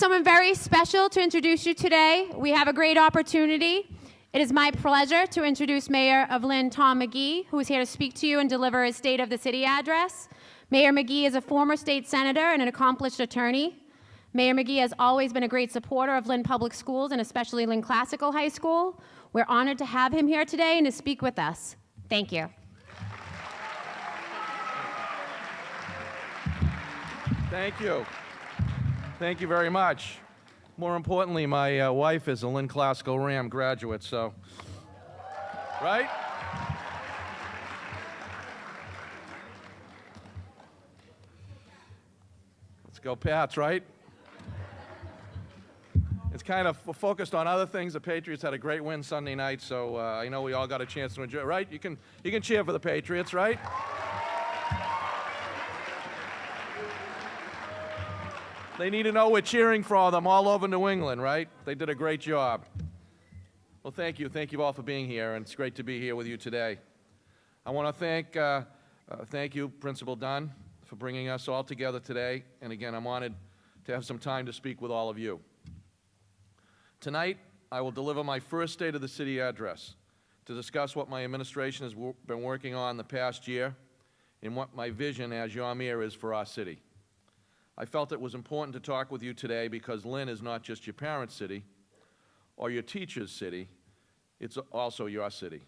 someone very special to introduce you today. We have a great opportunity. It is my pleasure to introduce Mayor of Lynn, Tom McGee, who is here to speak to you and deliver his State of the City address. Mayor McGee is a former state senator and an accomplished attorney. Mayor McGee has always been a great supporter of Lynn Public Schools and especially Lynn Classical High School. We're honored to have him here today and to speak with us. Thank you. Thank you. Thank you very much. More importantly, my wife is a Lynn Classical Ram graduate, so, right? Let's go Pats, right? It's kind of focused on other things. The Patriots had a great win Sunday night, so I know we all got a chance to enjoy it, right? You can cheer for the Patriots, right? They need to know we're cheering for them all over New England, right? They did a great job. Well, thank you. Thank you all for being here, and it's great to be here with you today. I want to thank you, Principal Dunn, for bringing us all together today. And again, I'm honored to have some time to speak with all of you. Tonight, I will deliver my first State of the City address to discuss what my administration has been working on the past year and what my vision as your mayor is for our city. I felt it was important to talk with you today because Lynn is not just your parents' city or your teacher's city, it's also your city.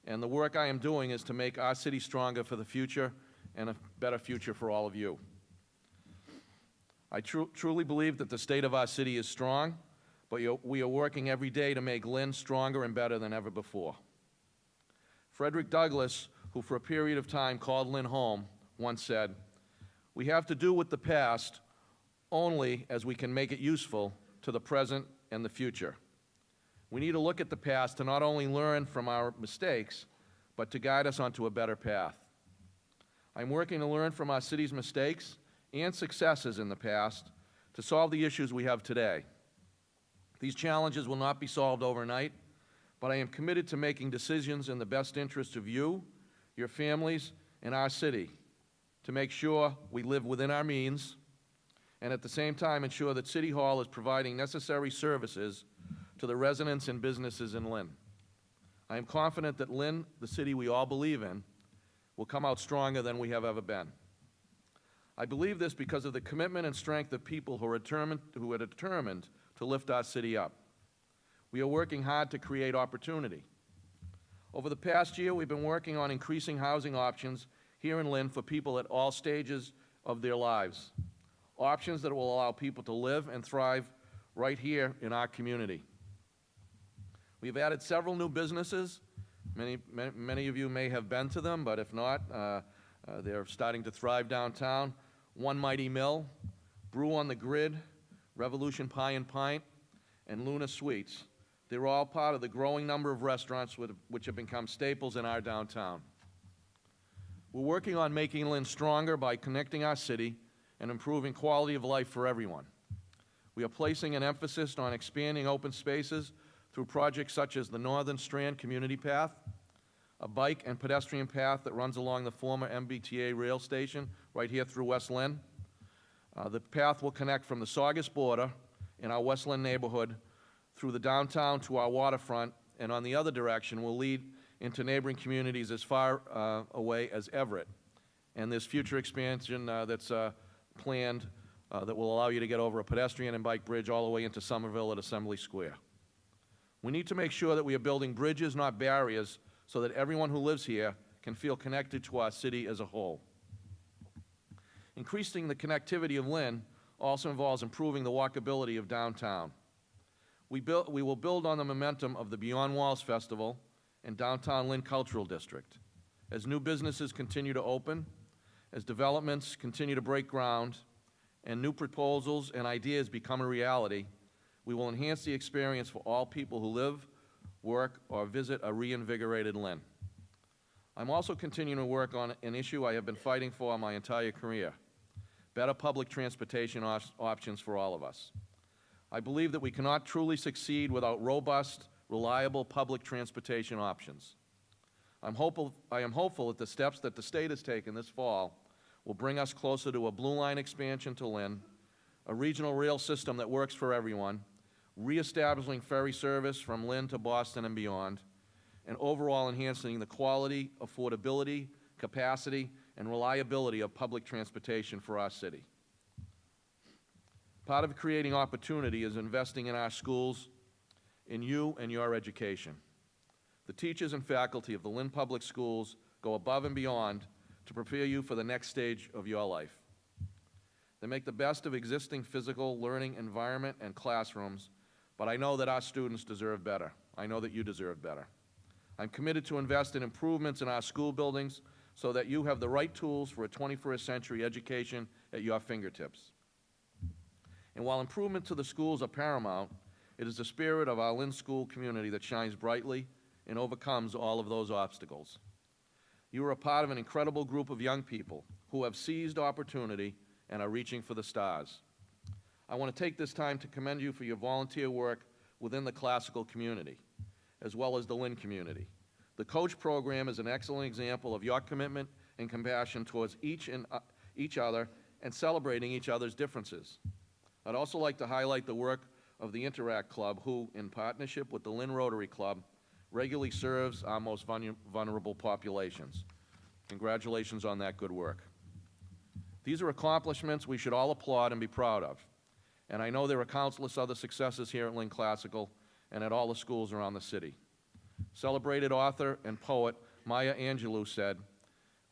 And the work I am doing is to make our city stronger for the future and a better future for all of you. I truly believe that the state of our city is strong, but we are working every day to make Lynn stronger and better than ever before. Frederick Douglass, who for a period of time called Lynn home, once said, "We have to do with the past only as we can make it useful to the present and the future. We need to look at the past to not only learn from our mistakes, but to guide us onto a better path." I'm working to learn from our city's mistakes and successes in the past to solve the issues we have today. These challenges will not be solved overnight, but I am committed to making decisions in the best interest of you, your families, and our city to make sure we live within our means and at the same time ensure that City Hall is providing necessary services to the residents and businesses in Lynn. I am confident that Lynn, the city we all believe in, will come out stronger than we have ever been. I believe this because of the commitment and strength of people who are determined to lift our city up. We are working hard to create opportunity. Over the past year, we've been working on increasing housing options here in Lynn for people at all stages of their lives. Options that will allow people to live and thrive right here in our community. We've added several new businesses. Many of you may have been to them, but if not, they're starting to thrive downtown. One Mighty Mill, Brew on the Grid, Revolution Pie and Pint, and Luna Sweets. They're all part of the growing number of restaurants which have become staples in our downtown. We're working on making Lynn stronger by connecting our city and improving quality of life for everyone. We are placing an emphasis on expanding open spaces through projects such as the Northern Strand Community Path, a bike and pedestrian path that runs along the former MBTA rail station right here through West Lynn. The path will connect from the Saugus border in our West Lynn neighborhood through the downtown to our waterfront, and on the other direction will lead into neighboring communities as far away as Everett. And there's future expansion that's planned that will allow you to get over a pedestrian and bike bridge all the way into Somerville at Assembly Square. We need to make sure that we are building bridges, not barriers, so that everyone who lives here can feel connected to our city as a whole. Increasing the connectivity of Lynn also involves improving the walkability of downtown. We will build on the momentum of the Beyond Walls Festival and Downtown Lynn Cultural District. As new businesses continue to open, as developments continue to break ground, and new proposals and ideas become a reality, we will enhance the experience for all people who live, work, or visit a reinvigorated Lynn. I'm also continuing to work on an issue I have been fighting for my entire career: better public transportation options for all of us. I believe that we cannot truly succeed without robust, reliable public transportation options. I am hopeful that the steps that the state has taken this fall will bring us closer to a Blue Line expansion to Lynn, a regional rail system that works for everyone, reestablishing ferry service from Lynn to Boston and beyond, and overall enhancing the quality, affordability, capacity, and reliability of public transportation for our city. Part of creating opportunity is investing in our schools, in you and your education. The teachers and faculty of the Lynn Public Schools go above and beyond to prepare you for the next stage of your life. They make the best of existing physical learning environment and classrooms, but I know that our students deserve better. I know that you deserve better. I'm committed to invest in improvements in our school buildings so that you have the right tools for a 21st century education at your fingertips. And while improvement to the schools are paramount, it is the spirit of our Lynn school community that shines brightly and overcomes all of those obstacles. You are a part of an incredible group of young people who have seized opportunity and are reaching for the stars. I want to take this time to commend you for your volunteer work within the classical community, as well as the Lynn community. The Coach program is an excellent example of your commitment and compassion towards each other and celebrating each other's differences. I'd also like to highlight the work of the Interact Club, who, in partnership with the Lynn Rotary Club, regularly serves our most vulnerable populations. Congratulations on that good work. These are accomplishments we should all applaud and be proud of. And I know there are countless other successes here at Lynn Classical and at all the schools around the city. Celebrated author and poet Maya Angelou said,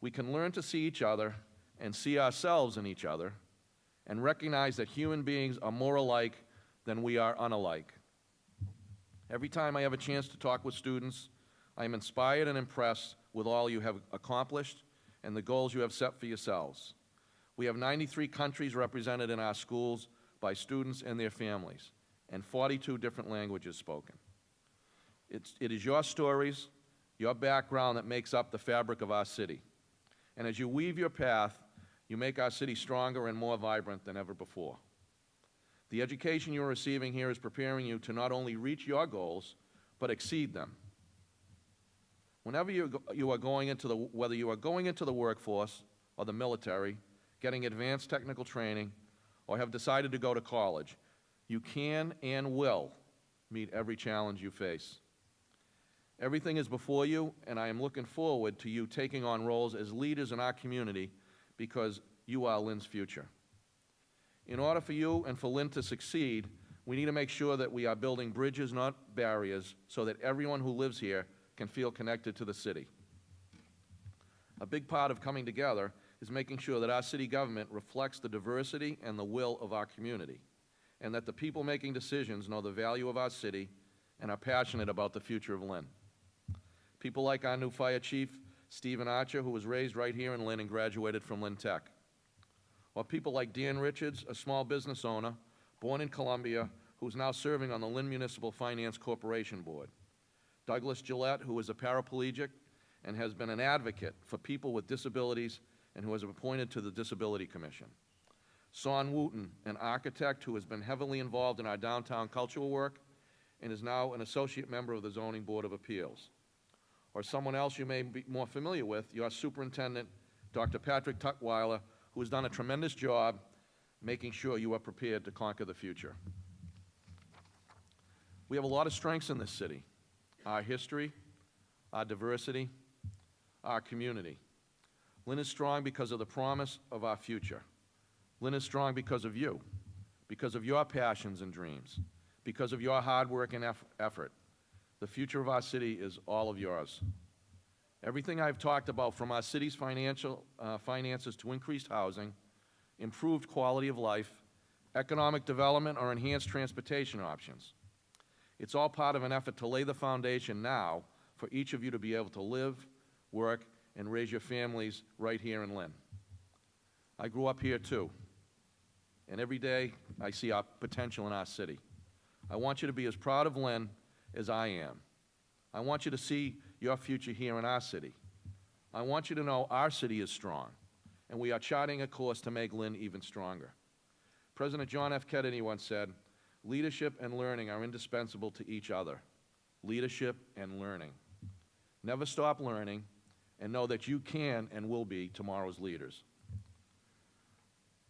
"We can learn to see each other and see ourselves in each other and recognize that human beings are more alike than we are unalike." Every time I have a chance to talk with students, I am inspired and impressed with all you have accomplished and the goals you have set for yourselves. We have 93 countries represented in our schools by students and their families, and 42 different languages spoken. It is your stories, your background that makes up the fabric of our city. And as you weave your path, you make our city stronger and more vibrant than ever before. The education you're receiving here is preparing you to not only reach your goals, but exceed them. Whenever you are going into whether you are going into the workforce or the military, getting advanced technical training, or have decided to go to college, you can and will meet every challenge you face. Everything is before you, and I am looking forward to you taking on roles as leaders in our community because you are Lynn's future. In order for you and for Lynn to succeed, we need to make sure that we are building bridges, not barriers, so that everyone who lives here can feel connected to the city. A big part of coming together is making sure that our city government reflects the diversity and the will of our community, and that the people making decisions know the value of our city and are passionate about the future of Lynn. People like our new fire chief, Stephen Archer, who was raised right here in Lynn and graduated from Lynn Tech. Or people like Dan Richards, a small business owner, born in Columbia, who's now serving on the Lynn Municipal Finance Corporation Board. Douglas Gillette, who is a paraplegic and has been an advocate for people with disabilities and who was appointed to the Disability Commission. Son Wooten, an architect who has been heavily involved in our downtown cultural work and is now an associate member of the Zoning Board of Appeals. Or someone else you may be more familiar with, your superintendent, Dr. Patrick Tutwiler, who has done a tremendous job making sure you are prepared to conquer the future. We have a lot of strengths in this city: our history, our diversity, our community. Lynn is strong because of the promise of our future. Lynn is strong because of you, because of your passions and dreams, because of your hard work and effort. The future of our city is all of yours. Everything I've talked about, from our city's finances to increased housing, improved quality of life, economic development, or enhanced transportation options, it's all part of an effort to lay the foundation now for each of you to be able to live, work, and raise your families right here in Lynn. I grew up here too, and every day I see our potential in our city. I want you to be as proud of Lynn as I am. I want you to see your future here in our city. I want you to know our city is strong, and we are charting a course to make Lynn even stronger. President John F. Kennedy once said, "Leadership and learning are indispensable to each other." Leadership and learning. Never stop learning, and know that you can and will be tomorrow's leaders.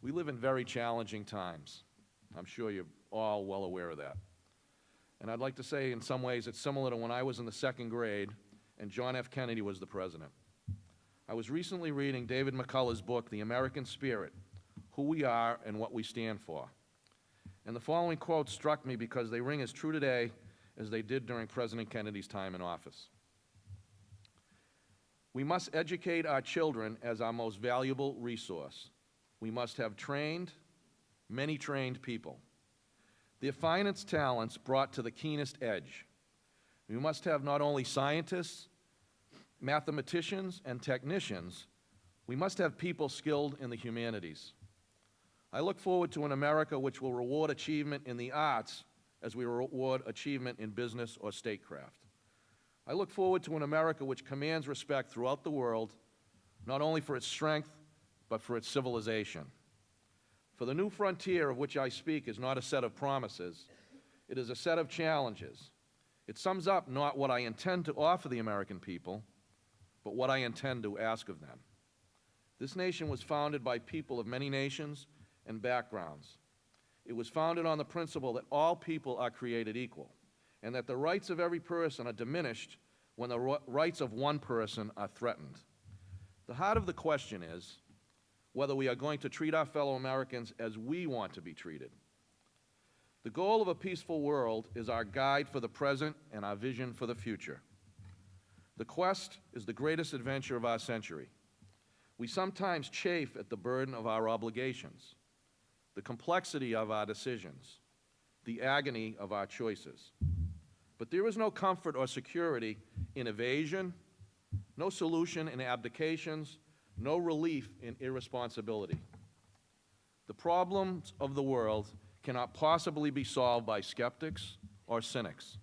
We live in very challenging times. I'm sure you're all well aware of that. And I'd like to say in some ways it's similar to when I was in the second grade and John F. Kennedy was the president. I was recently reading David McCullough's book, The American Spirit, Who We Are and What We Stand For. And the following quotes struck me because they ring as true today as they did during President Kennedy's time in office. We must educate our children as our most valuable resource. We must have trained, many trained people. Their finest talents brought to the keenest edge. We must have not only scientists, mathematicians, and technicians, we must have people skilled in the humanities. I look forward to an America which will reward achievement in the arts as we reward achievement in business or statecraft. I look forward to an America which commands respect throughout the world, not only for its strength, but for its civilization. For the new frontier of which I speak is not a set of promises, it is a set of challenges. It sums up not what I intend to offer the American people, but what I intend to ask of them. This nation was founded by people of many nations and backgrounds. It was founded on the principle that all people are created equal, and that the rights of every person are diminished when the rights of one person are threatened. The heart of the question is whether we are going to treat our fellow Americans as we want to be treated. The goal of a peaceful world is our guide for the present and our vision for the future. The quest is the greatest adventure of our century. We sometimes chafe at the burden of our obligations, the complexity of our decisions, the agony of our choices. But there is no comfort or security in evasion, no solution in abdications, no relief in irresponsibility. The problems of the world cannot possibly be solved by skeptics or cynics,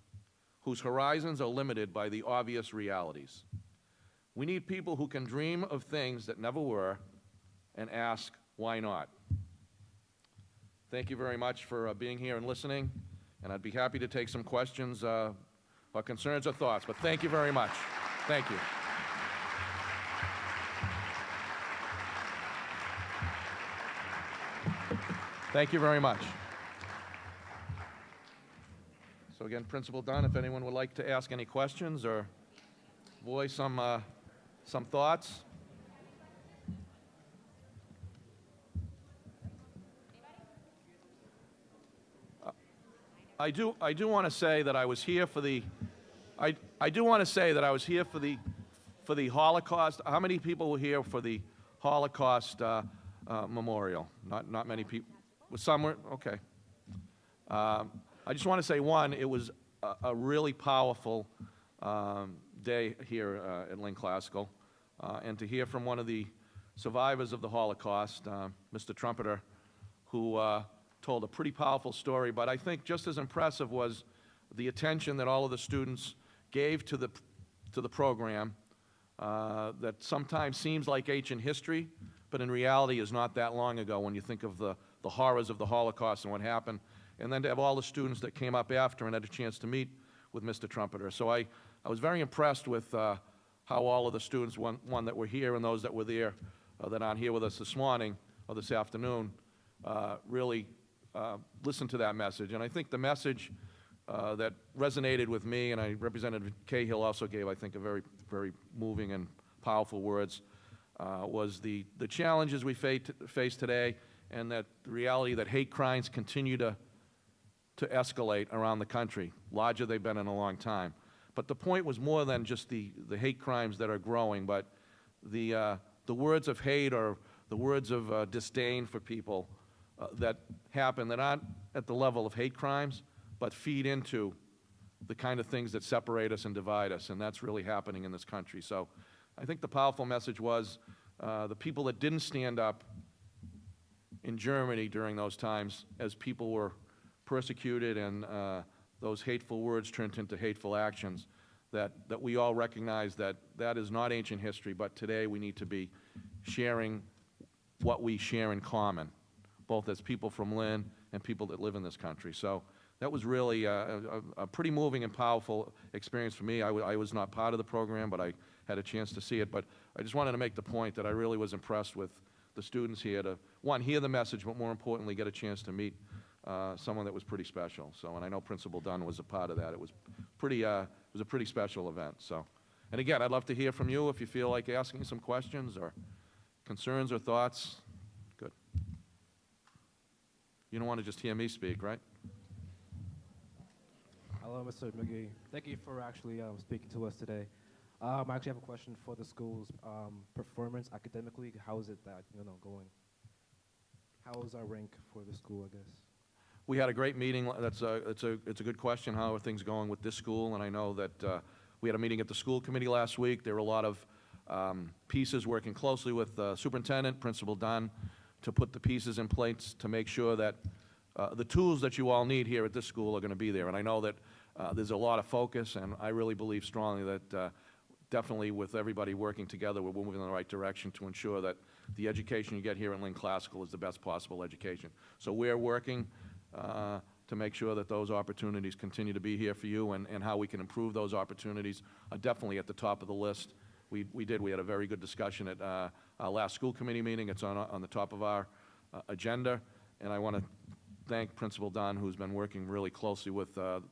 whose horizons are limited by the obvious realities. We need people who can dream of things that never were and ask, why not? Thank you very much for being here and listening, and I'd be happy to take some questions or concerns or thoughts, but thank you very much. Thank you. Thank you very much. So again, Principal Dunn, if anyone would like to ask any questions or voice some thoughts. I do want to say that I was here for the Holocaust. How many people were here for the Holocaust memorial? Not many people. Was somewhere? Okay. I just want to say, one, it was a really powerful day here at Lynn Classical, and to hear from one of the survivors of the Holocaust, Mr. Trumpeter, who told a pretty powerful story, but I think just as impressive was the attention that all of the students gave to the program that sometimes seems like ancient history, but in reality is not that long ago when you think of the horrors of the Holocaust and what happened, and then to have all the students that came up after and had a chance to meet with Mr. Trumpeter. So I was very impressed with how all of the students, one that were here and those that were there that aren't here with us this morning or this afternoon, really listened to that message. And I think the message that resonated with me, and Representative Cahill also gave, I think, a very, very moving and powerful words, was the challenges we face today, and that the reality that hate crimes continue to escalate around the country, larger they've been in a long time. But the point was more than just the hate crimes that are growing, but the words of hate or the words of disdain for people that happen that aren't at the level of hate crimes, but feed into the kind of things that separate us and divide us, and that's really happening in this country. So I think the powerful message was the people that didn't stand up in Germany during those times as people were persecuted and those hateful words turned into hateful actions, that we all recognize that that is not ancient history, but today we need to be sharing what we share in common, both as people from Lynn and people that live in this country. So that was really a pretty moving and powerful experience for me. I was not part of the program, but I had a chance to see it. But I just wanted to make the point that I really was impressed with the students here to, one, hear the message, but more importantly, get a chance to meet someone that was pretty special. So, and I know Principal Dunn was a part of that. It was a pretty special event. So, and again, I'd love to hear from you if you feel like asking some questions or concerns or thoughts. Good. You don't want to just hear me speak, right? Hello, Mr. McGee. Thank you for actually speaking to us today. I actually have a question for the school's performance academically. How is it that going? How is our rank for the school, I guess? We had a great meeting. It's a good question. How are things going with this school? And I know that we had a meeting at the school committee last week. There were a lot of pieces working closely with Superintendent, Principal Dunn, to put the pieces in place to make sure that the tools that you all need here at this school are going to be there. And I know that there's a lot of focus, and I really believe strongly that definitely with everybody working together, we're moving in the right direction to ensure that the education you get here at Lynn Classical is the best possible education. So we're working to make sure that those opportunities continue to be here for you, and how we can improve those opportunities are definitely at the top of the list. We had a very good discussion at our last school committee meeting. It's on the top of our agenda, and I want to thank Principal Dunn, who's been working really closely with the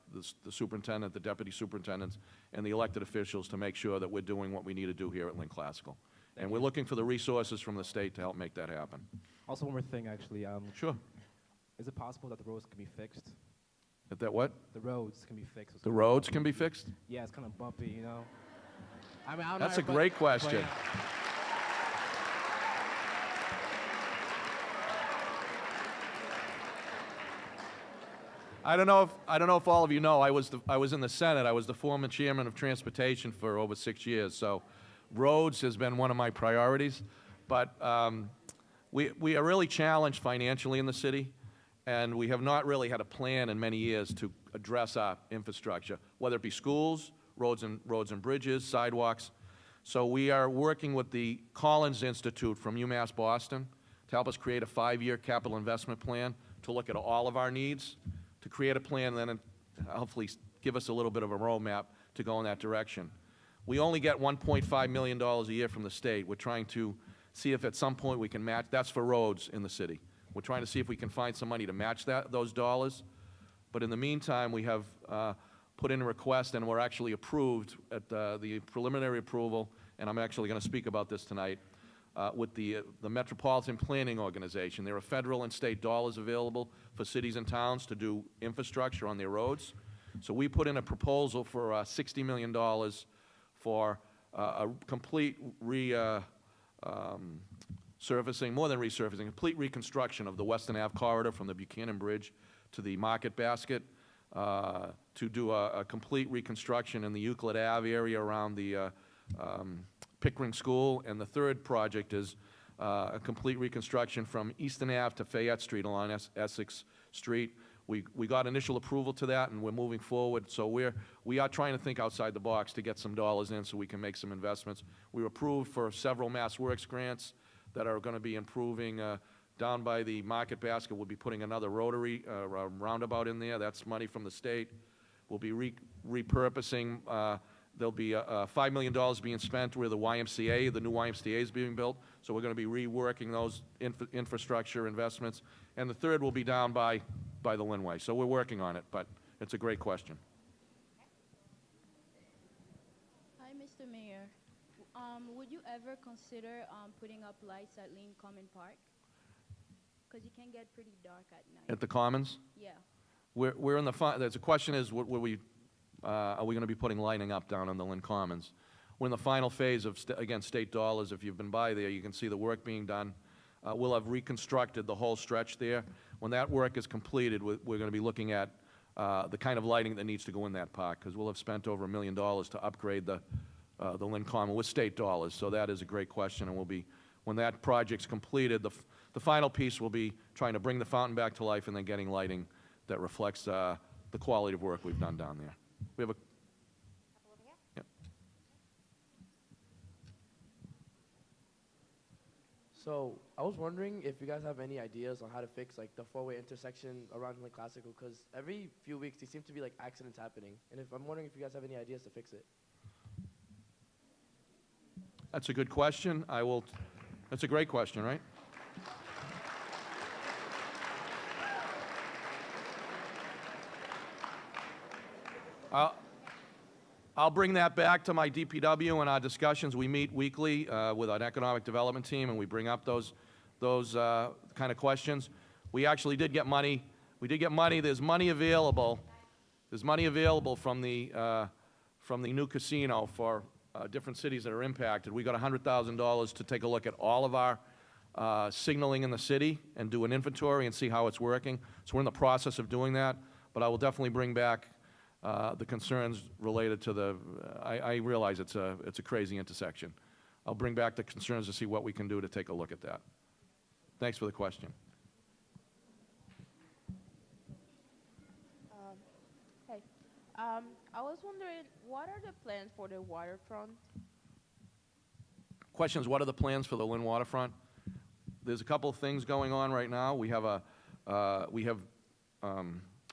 superintendent, the deputy superintendents, and the elected officials to make sure that we're doing what we need to do here at Lynn Classical. And we're looking for the resources from the state to help make that happen. Also, one more thing, actually. Sure. Is it possible that the roads can be fixed? That what? The roads can be fixed. The roads can be fixed? Yeah, it's kind of bumpy, I mean, I don't know. That's a great question. I don't know if all of you know, I was in the Senate. I was the former chairman of transportation for over 6 years. So roads has been one of my priorities. But we are really challenged financially in the city, and we have not really had a plan in many years to address our infrastructure, whether it be schools, roads and bridges, sidewalks. So we are working with the Collins Institute from UMass Boston to help us create a 5-year capital investment plan to look at all of our needs, to create a plan, then hopefully give us a little bit of a roadmap to go in that direction. We only get $1.5 million a year from the state. We're trying to see if at some point we can match. That's for roads in the city. We're trying to see if we can find some money to match those dollars. But in the meantime, we have put in a request, and we're actually approved at the preliminary approval, and I'm actually going to speak about this tonight, with the Metropolitan Planning Organization. There are federal and state dollars available for cities and towns to do infrastructure on their roads. So we put in a proposal for $60 million for a complete surfacing, more than resurfacing, complete reconstruction of the Western Ave corridor from the Buchanan Bridge to the Market Basket, to do a complete reconstruction in the Euclid Ave area around the Pickering School. And the third project is a complete reconstruction from Easton Ave to Fayette Street along Essex Street. We got initial approval to that, and we're moving forward. So we are trying to think outside the box to get some dollars in so we can make some investments. We were approved for several Mass Works grants that are going to be improving. Down by the Market Basket, we'll be putting another rotary roundabout in there. That's money from the state. We'll be repurposing. There'll be $5 million being spent where the YMCA, the new YMCA is being built. So we're going to be reworking those infrastructure investments. And the third will be down by the Linway. So we're working on it, but it's a great question. Hi, Mr. Mayor. Would you ever consider putting up lights at Lynn Common Park? Because you can get pretty dark at night. At the Commons? Yeah. We're in the the question is, are we going to be putting lighting up down on the Lynn Commons? We're in the final phase of, again, state dollars. If you've been by there, you can see the work being done. We'll have reconstructed the whole stretch there. When that work is completed, we're going to be looking at the kind of lighting that needs to go in that park, because we'll have spent over $1 million to upgrade the Lynn Common with state dollars. So that is a great question, and we'll be, when that project's completed, the final piece will be trying to bring the fountain back to life and then getting lighting that reflects the quality of work we've done down there. We have a couple over here. Yep. So I was wondering if you guys have any ideas on how to fix like the four-way intersection around Lynn Classical, because every few weeks there seem to be like accidents happening, and if I'm wondering if you guys have any ideas to fix it. That's a good question. That's a great question, right? I'll bring that back to my DPW and our discussions. We meet weekly with an economic development team, and we bring up those kind of questions. We actually did get money. We did get money. There's money available. There's money available from the new casino for different cities that are impacted. We got $100,000 to take a look at all of our signaling in the city and do an inventory and see how it's working. So we're in the process of doing that. But I will definitely bring back the concerns related to the, I realize it's a crazy intersection. I'll bring back the concerns to see what we can do to take a look at that. Thanks for the question. Hey, I was wondering, what are the plans for the waterfront? Questions, what are the plans for the Lynn waterfront? There's a couple of things going on right now. We have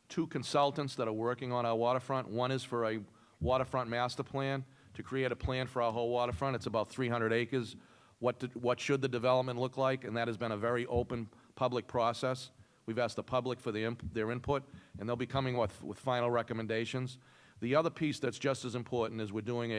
two consultants that are working on our waterfront. One is for a waterfront master plan to create a plan for our whole waterfront. It's about 300 acres. What should the development look like? And that has been a very open public process. We've asked the public for their input, and they'll be coming with final recommendations. The other piece that's just as important is we're doing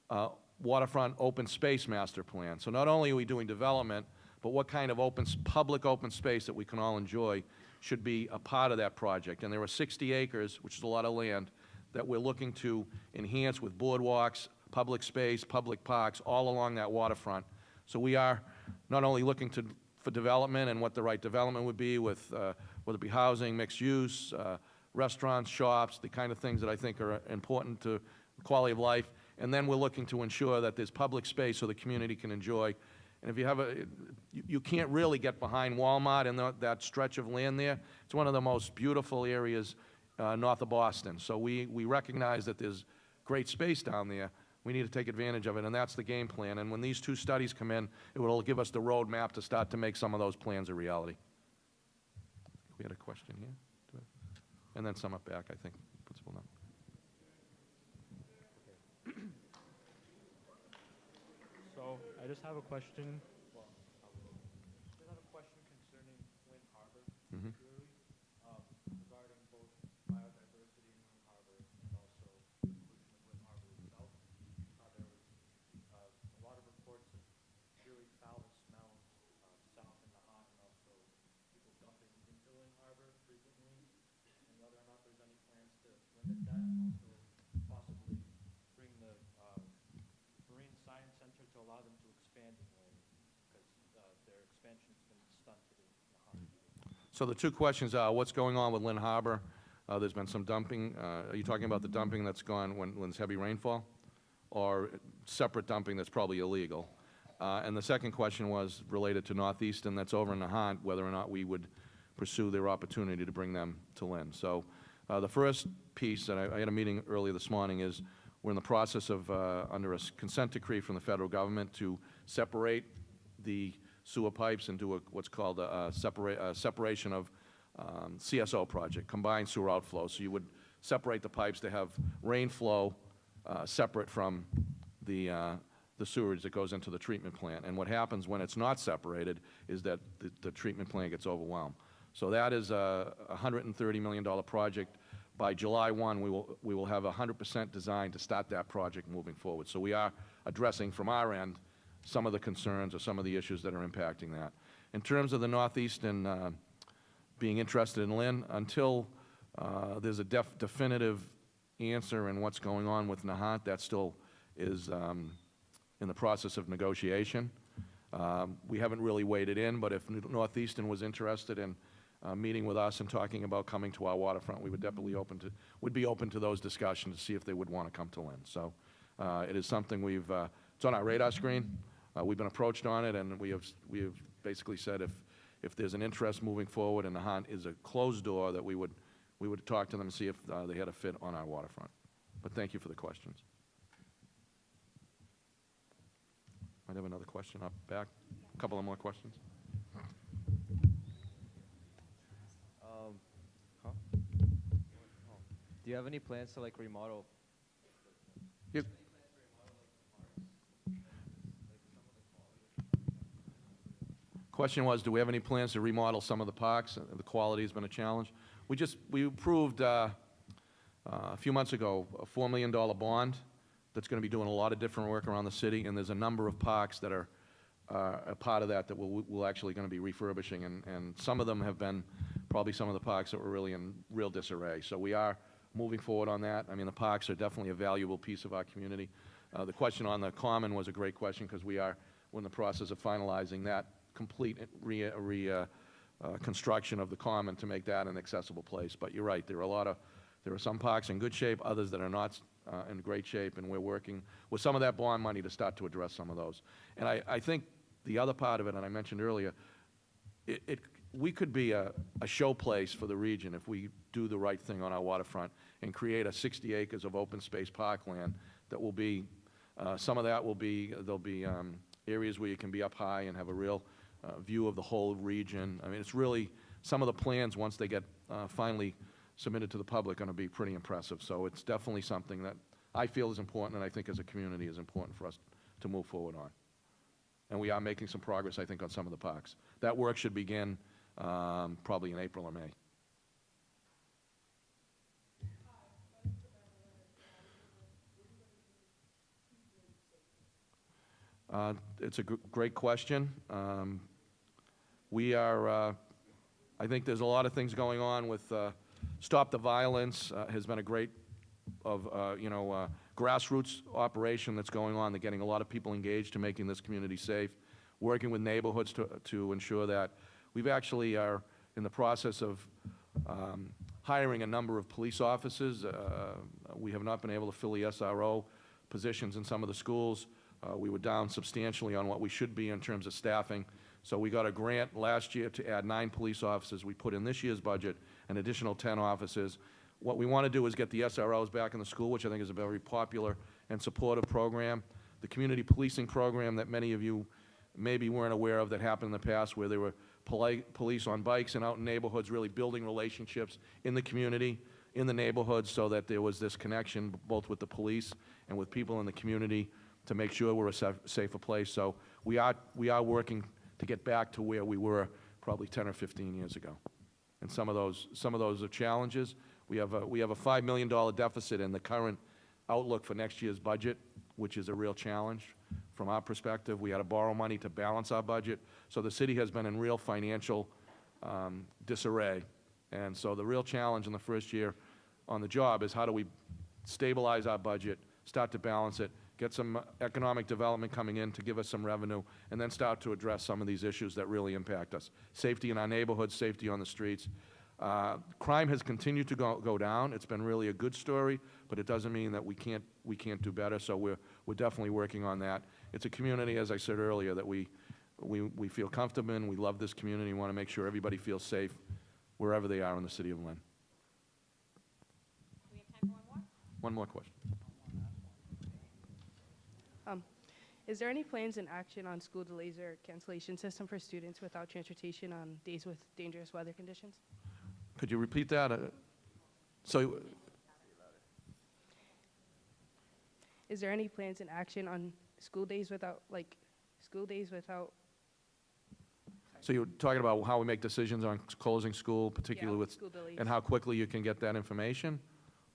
a waterfront open space master plan. So not only are we doing development, but what kind of public open space that we can all enjoy should be a part of that project. And there are 60 acres, which is a lot of land, that we're looking to enhance with boardwalks, public space, public parks, all along that waterfront. So we are not only looking for development and what the right development would be with, whether it be housing, mixed use, restaurants, shops, the kind of things that I think are important to quality of life. And then we're looking to ensure that there's public space so the community can enjoy. And if you have you can't really get behind Walmart and that stretch of land there. It's one of the most beautiful areas north of Boston. So we recognize that there's great space down there. We need to take advantage of it, and that's the game plan. And when these two studies come in, it will give us the roadmap to start to make some of those plans a reality. We had a question here, and then some up back, I think, Principal Nunn. So I just have a question. Well, I just have a question concerning Lynn Harbor, particularly regarding both biodiversity in Lynn Harbor and also the pollution of Lynn Harbor itself. There was a lot of reports of really foul smells south in the hot, and also people dumping into Lynn Harbor frequently, and whether or not there's any plans to limit that, and also possibly bring the Marine Science Center to allow them to expand in Lynn, because their expansion's been stunted in the hot season. So the two questions are, what's going on with Lynn Harbor? There's been some dumping. Are you talking about the dumping that's gone when there's heavy rainfall? Or separate dumping that's probably illegal? And the second question was related to Northeastern that's over in Nahant, whether or not we would pursue their opportunity to bring them to Lynn. So the first piece, and I had a meeting earlier this morning, is we're in the process of, under a consent decree from the federal government, to separate the sewer pipes and do what's called a separation of CSO project, combined sewer outflow. So you would separate the pipes to have rain flow separate from the sewage that goes into the treatment plant. And what happens when it's not separated is that the treatment plant gets overwhelmed. So that is a $130 million project. By July 1, we will have 100% design to start that project moving forward. So we are addressing from our end some of the concerns or some of the issues that are impacting that. In terms of the Northeastern being interested in Lynn, until there's a definitive answer in what's going on with Nahant, that still is in the process of negotiation. We haven't really weighed it in, but if Northeastern was interested in meeting with us and talking about coming to our waterfront, we would definitely be open to those discussions to see if they would want to come to Lynn. So it is something it's on our radar screen. We've been approached on it, and we have basically said if there's an interest moving forward and Nahant is a closed door, that we would talk to them and see if they had a fit on our waterfront. But thank you for the questions. Might have another question up back. A couple of more questions. Do you have any plans to remodel? Yep. Question was, do we have any plans to remodel some of the parks? The quality has been a challenge. We approved a few months ago, a $4 million bond that's going to be doing a lot of different work around the city, and there's a number of parks that are a part of that we're actually going to be refurbishing, and some of them have been probably some of the parks that were really in real disarray. So we are moving forward on that. I mean, the parks are definitely a valuable piece of our community. The question on the Common was a great question because we're in the process of finalizing that complete construction of the Common to make that an accessible place. But you're right, there are some parks in good shape, others that are not in great shape, and we're working with some of that bond money to start to address some of those. And I think the other part of it, and I mentioned earlier, we could be a showplace for the region if we do the right thing on our waterfront and create a 60 acres of open space parkland that will be, some of that will be, there'll be areas where you can be up high and have a real view of the whole region. I mean, it's really, some of the plans, once they get finally submitted to the public, going to be pretty impressive. So it's definitely something that I feel is important, and I think as a community is important for us to move forward on. And we are making some progress, I think, on some of the parks. That work should begin probably in April or May. It's a great question. We are, I think there's a lot of things going on with Stop the Violence has been a great grassroots operation that's going on. They're getting a lot of people engaged to making this community safe, working with neighborhoods to ensure that. We've actually are in the process of hiring a number of police officers. We have not been able to fill the SRO positions in some of the schools. We were down substantially on what we should be in terms of staffing. So we got a grant last year to add 9 police officers. We put in this year's budget an additional 10 officers. What we want to do is get the SROs back in the school, which I think is a very popular and supportive program. The community policing program that many of you maybe weren't aware of that happened in the past, where there were police on bikes and out in neighborhoods really building relationships in the community, in the neighborhoods, so that there was this connection both with the police and with people in the community to make sure we're a safer place. So we are working to get back to where we were probably 10 or 15 years ago. And some of those are challenges. We have a $5 million deficit in the current outlook for next year's budget, which is a real challenge from our perspective. We had to borrow money to balance our budget. So the city has been in real financial disarray. And so the real challenge in the first year on the job is how do we stabilize our budget, start to balance it, get some economic development coming in to give us some revenue, and then start to address some of these issues that really impact us. Safety in our neighborhoods, safety on the streets. Crime has continued to go down. It's been really a good story, but it doesn't mean that we can't do better, so we're definitely working on that. It's a community, as I said earlier, that we feel comfortable in. We love this community. We want to make sure everybody feels safe wherever they are in the city of Lynn. We have time for one more? One more question. Is there any plans in action on school delays or cancellation system for students without transportation on days with dangerous weather conditions? Could you repeat that? Is there any plans in action on school days without? So you're talking about how we make decisions on closing school, particularly with school delays. and how quickly you can get that information,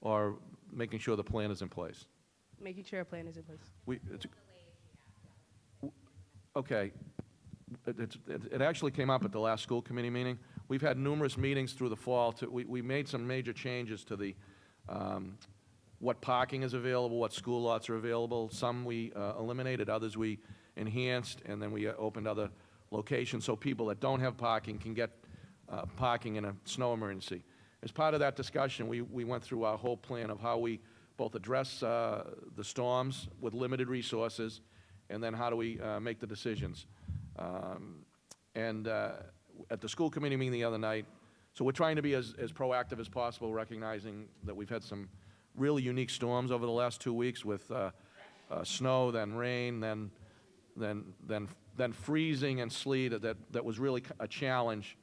or making sure the plan is in place? Making sure a plan is in place. Okay. It actually came up at the last school committee meeting. We've had numerous meetings through the fall. We made some major changes to the what parking is available, what school lots are available. Some we eliminated, others we enhanced, and then we opened other locations so people that don't have parking can get parking in a snow emergency. As part of that discussion, we went through our whole plan of how we both address the storms with limited resources, and then how do we make the decisions. At the school committee meeting the other night, so we're trying to be as proactive as possible, recognizing that we've had some really unique storms over the last 2 weeks with snow, then rain, then freezing and sleet. That was really a challenge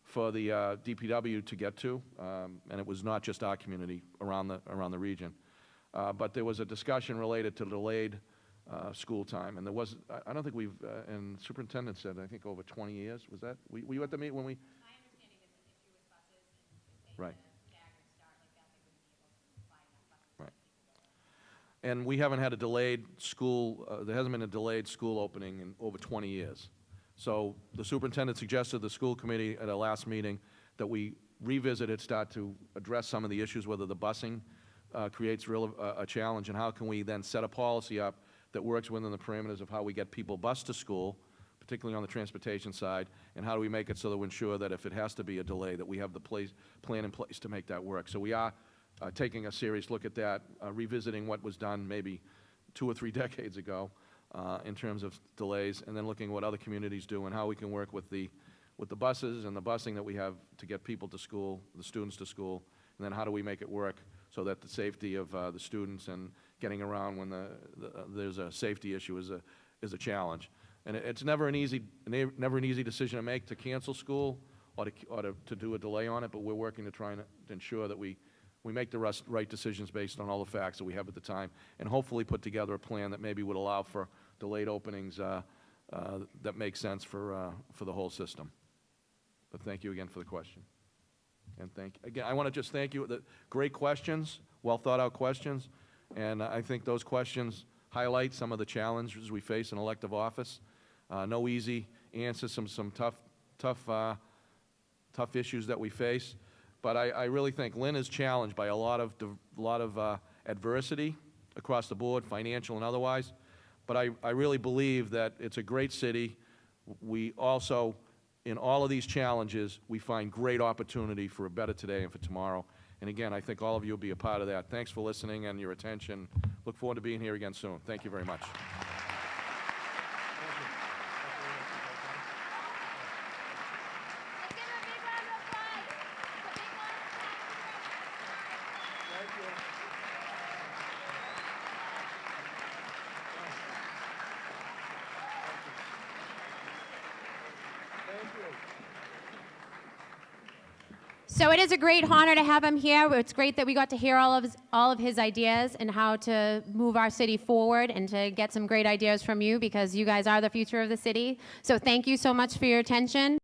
for the DPW to get to, and it was not just our community around the region. But there was a discussion related to delayed school time, and there was, I don't think we've, and the superintendent said, I think over 20 years, was that? Were you at the meeting when we? My understanding is an issue with buses and if they Right. had a staggered start like that, they wouldn't be able to And we haven't had a delayed school, there hasn't been a delayed school opening in over 20 years. So the superintendent suggested to the school committee at our last meeting that we revisit it, start to address some of the issues, whether the busing creates a challenge, and how can we then set a policy up that works within the parameters of how we get people bused to school, particularly on the transportation side, and how do we make it so that we ensure that if it has to be a delay, that we have the plan in place to make that work. So we are taking a serious look at that, revisiting what was done maybe 2 or 3 decades ago in terms of delays, and then looking at what other communities do and how we can work with the buses and the busing that we have to get people to school, the students to school, and then how do we make it work so that the safety of the students and getting around when there's a safety issue is a challenge. And it's never an easy decision to make to cancel school or to do a delay on it, but we're working to try and ensure that we make the right decisions based on all the facts that we have at the time, and hopefully put together a plan that maybe would allow for delayed openings that make sense for the whole system. But thank you again for the question. And again, I want to just thank you. Great questions, well thought out questions, and I think those questions highlight some of the challenges we face in elective office. No easy answers, some tough issues that we face. But I really think Lynn is challenged by a lot of adversity across the board, financial and otherwise. But I really believe that it's a great city. We also, in all of these challenges, we find great opportunity for a better today and for tomorrow. And again, I think all of you will be a part of that. Thanks for listening and your attention. Look forward to being here again soon. Thank you very much. So it is a great honor to have him here. It's great that we got to hear all of his ideas and how to move our city forward and to get some great ideas from you, because you guys are the future of the city. So thank you so much for your attention.